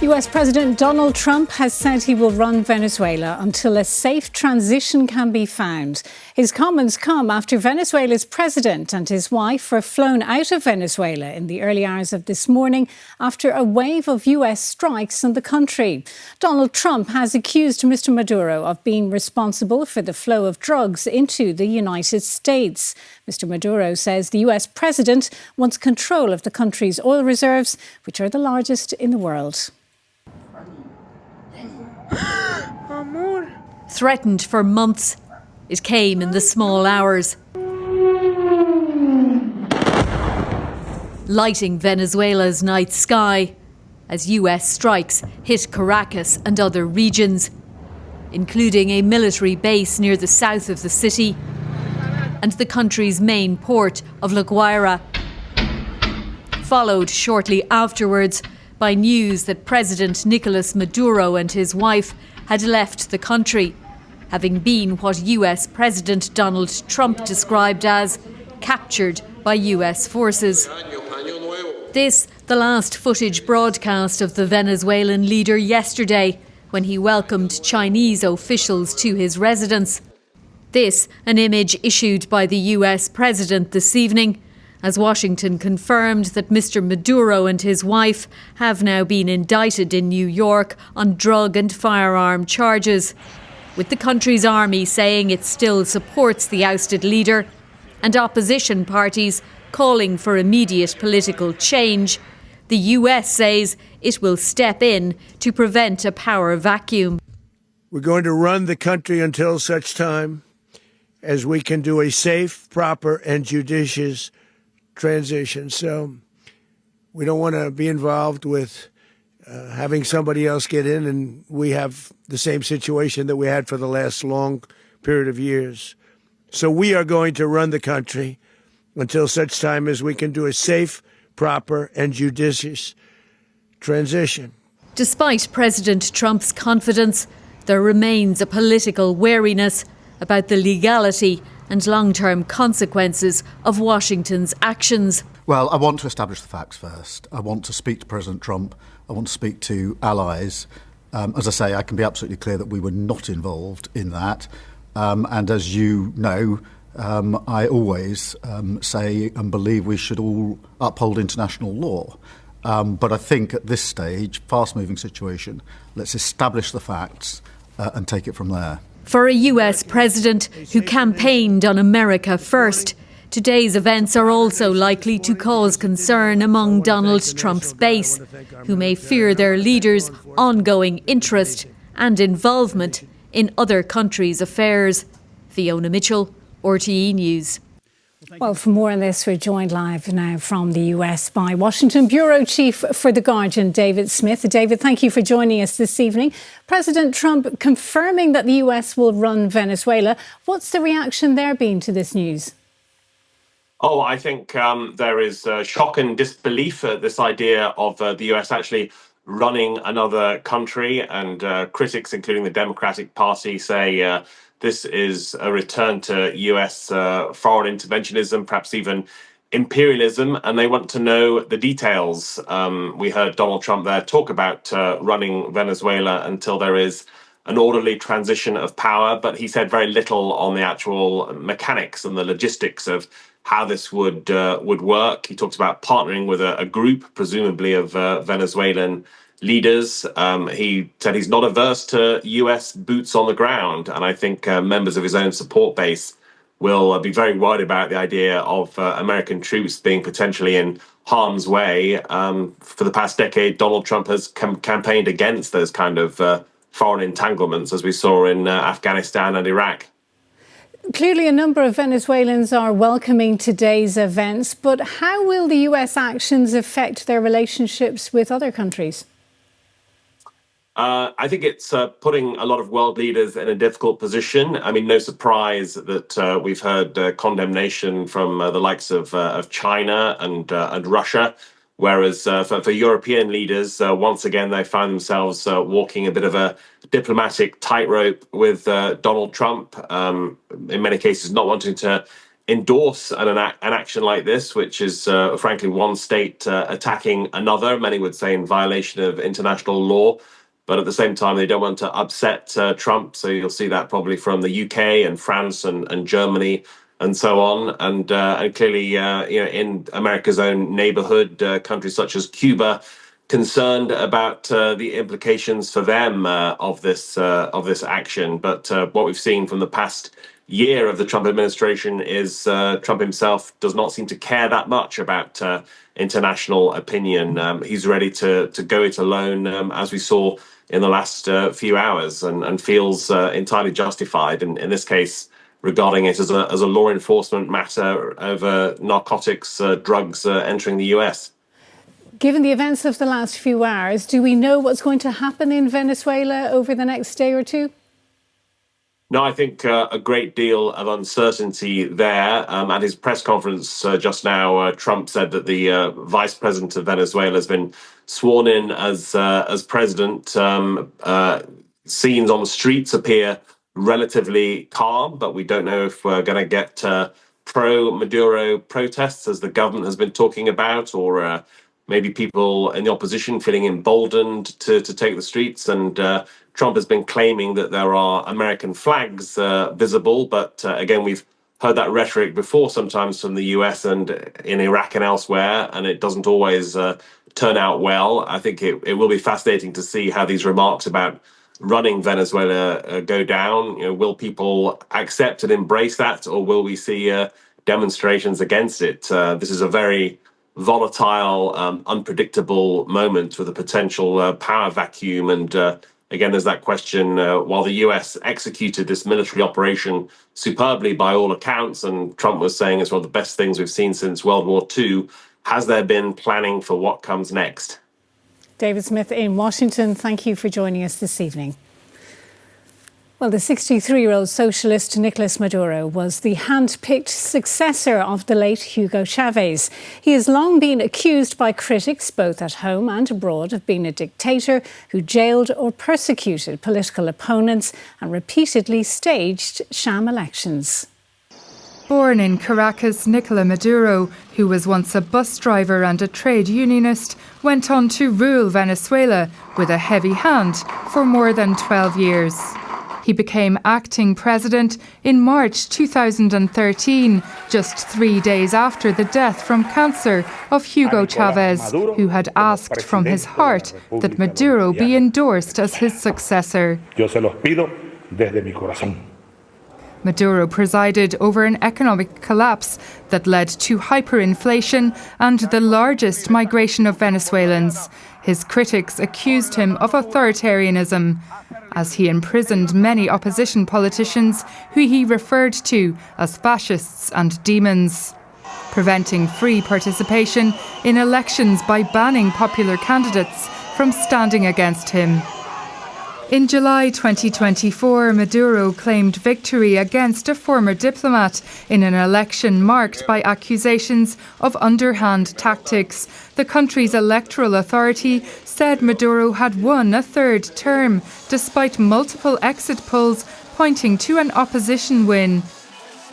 US President Donald Trump has said he will run Venezuela until a safe transition can be found. His comments come after Venezuela's president and his wife were flown out of Venezuela in the early hours of this morning after a wave of US strikes on the country. Donald Trump has accused Mr Maduro of being responsible for the flow of drugs into the United States. Mr Maduro says the US president wants control of the country's oil reserves, which are the largest in the world. Threatened for months, it came in the small hours. Lighting Venezuela's night sky as US strikes hit Caracas and other regions, including a military base near the south of the city and the country's main port of La Guaira. Followed shortly afterwards by news that President Nicolas Maduro and his wife had left the country, having been what US President Donald Trump described as captured by US forces. This, the last footage broadcast of the Venezuelan leader yesterday, when he welcomed Chinese officials to his residence. This, an image issued by the US President this evening, as Washington confirmed that Mr Maduro and his wife have now been indicted in New York on drug and firearm charges, with the country's army saying it still supports the ousted leader and opposition parties calling for immediate political change. The US says it will step in to prevent a power vacuum. We're going to run the country until such time as we can do a safe, proper, and judicious transition. So we don't want to be involved with having somebody else get in, and we have the same situation that we had for the last long period of years. So we are going to run the country until such time as we can do a safe, proper, and judicious transition. Despite President Trump's confidence, there remains a political wariness about the legality and long-term consequences of Washington's actions. Well, I want to establish the facts first. I want to speak to President Trump. I want to speak to allies. As I say, I can be absolutely clear that we were not involved in that. And as you know, I always say and believe we should all uphold international law. But I think at this stage, fast-moving situation, let's establish the facts and take it from there. For a US president who campaigned on America first, today's events are also likely to cause concern among Donald Trump's base, who may fear their leader's ongoing interest and involvement in other countries' affairs. Fiona Mitchell, RTE News. Well, for more on this, we're joined live now from the US by Washington Bureau Chief for The Guardian, David Smith. David, thank you for joining us this evening. President Trump confirming that the US will run Venezuela. What's the reaction there been to this news? Oh, I think there is shock and disbelief at this idea of the US actually running another country. And critics, including the Democratic Party, say this is a return to US foreign interventionism, perhaps even imperialism, and they want to know the details. We heard Donald Trump there talk about running Venezuela until there is an orderly transition of power, but he said very little on the actual mechanics and the logistics of how this would work. He talked about partnering with a group, presumably of Venezuelan leaders. He said he's not averse to US boots on the ground, and I think members of his own support base will be very worried about the idea of American troops being potentially in harm's way. For the past decade, Donald Trump has campaigned against those kind of foreign entanglements, as we saw in Afghanistan and Iraq. Clearly, a number of Venezuelans are welcoming today's events, but how will the US actions affect their relationships with other countries? I think it's putting a lot of world leaders in a difficult position. I mean, no surprise that we've heard condemnation from the likes of China and Russia, whereas for European leaders, once again, they find themselves walking a bit of a diplomatic tightrope with Donald Trump, in many cases not wanting to endorse an action like this, which is frankly one state attacking another, many would say in violation of international law. But at the same time, they don't want to upset Trump. So you'll see that probably from the UK and France and Germany and so on. And clearly, in America's own neighborhood, countries such as Cuba, concerned about the implications for them of this action. But what we've seen from the past year of the Trump administration is Trump himself does not seem to care that much about international opinion. He's ready to go it alone, as we saw in the last few hours, and feels entirely justified in this case, regarding it as a law enforcement matter over narcotics, drugs entering the US. Given the events of the last few hours, do we know what's going to happen in Venezuela over the next day or two? No, I think a great deal of uncertainty there. At his press conference just now, Trump said that the vice president of Venezuela has been sworn in as president. Scenes on the streets appear relatively calm, but we don't know if we're going to get pro-Maduro protests, as the government has been talking about, or maybe people in the opposition feeling emboldened to take the streets. And Trump has been claiming that there are American flags visible. But again, we've heard that rhetoric before, sometimes from the US and in Iraq and elsewhere, and it doesn't always turn out well. I think it will be fascinating to see how these remarks about running Venezuela go down. Will people accept and embrace that, or will we see demonstrations against it? This is a very volatile, unpredictable moment with a potential power vacuum. And again, there's that question, while the US executed this military operation superbly by all accounts, and Trump was saying it's one of the best things we've seen since World War II, has there been planning for what comes next? David Smith in Washington, thank you for joining us this evening. Well, the 63-year-old socialist Nicolas Maduro was the hand-picked successor of the late Hugo Chavez. He has long been accused by critics, both at home and abroad, of being a dictator who jailed or persecuted political opponents and repeatedly staged sham elections. Born in Caracas, Nicolas Maduro, who was once a bus driver and a trade unionist, went on to rule Venezuela with a heavy hand for more than 12 years. He became acting president in March 2013, just 3 days after the death from cancer of Hugo Chavez, who had asked from his heart that Maduro be endorsed as his successor. Yo se los pido desde mi corazón. Maduro presided over an economic collapse that led to hyperinflation and the largest migration of Venezuelans. His critics accused him of authoritarianism, as he imprisoned many opposition politicians who he referred to as fascists and demons, preventing free participation in elections by banning popular candidates from standing against him. In July 2024, Maduro claimed victory against a former diplomat in an election marked by accusations of underhand tactics. The country's electoral authority said Maduro had won a third term, despite multiple exit polls pointing to an opposition win.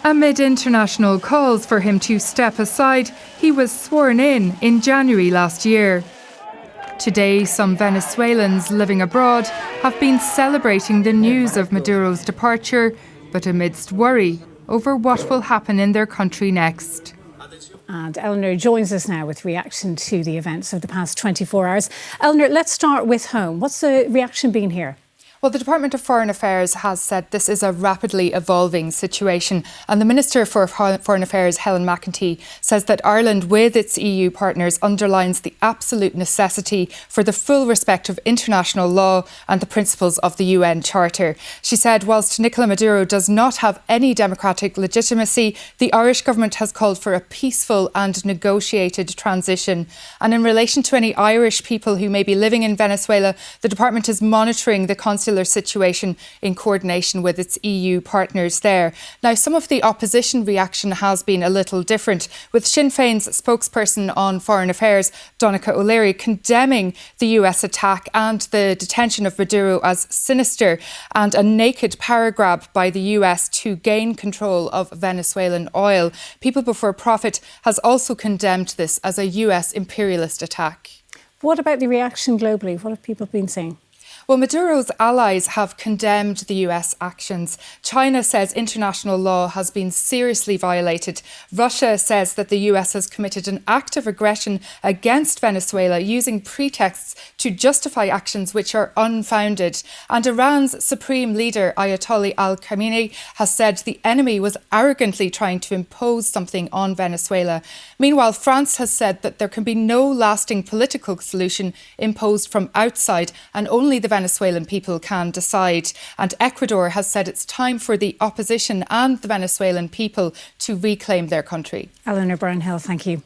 Amid international calls for him to step aside, he was sworn in January last year. Today, some Venezuelans living abroad have been celebrating the news of Maduro's departure, but amidst worry over what will happen in their country next. And Eleanor joins us now with reaction to the events of the past 24 hours. Eleanor, let's start with home. What's the reaction been here? Well, the Department of Foreign Affairs has said this is a rapidly evolving situation. And the Minister for Foreign Affairs, Helen McEntee, says that Ireland, with its EU partners, underlines the absolute necessity for the full respect of international law and the principles of the UN Charter. She said, whilst Nicolas Maduro does not have any democratic legitimacy, the Irish government has called for a peaceful and negotiated transition. And in relation to any Irish people who may be living in Venezuela, the department is monitoring the constitution particular situation in coordination with its EU partners there. Now, some of the opposition reaction has been a little different, with Sinn Féin's spokesperson on foreign affairs, Donncha O'Leary, condemning the US attack and the detention of Maduro as sinister and a naked power grab by the US to gain control of Venezuelan oil. People Before Profit has also condemned this as a US imperialist attack. What about the reaction globally? What have people been saying? Well, Maduro's allies have condemned the US actions. China says international law has been seriously violated. Russia says that the US has committed an act of aggression against Venezuela using pretexts to justify actions which are unfounded. And Iran's supreme leader, Ayatollah al-Khamenei, has said the enemy was arrogantly trying to impose something on Venezuela. Meanwhile, France has said that there can be no lasting political solution imposed from outside, and only the Venezuelan people can decide. And Ecuador has said it's time for the opposition and the Venezuelan people to reclaim their country. Eleanor Brownhill, thank you.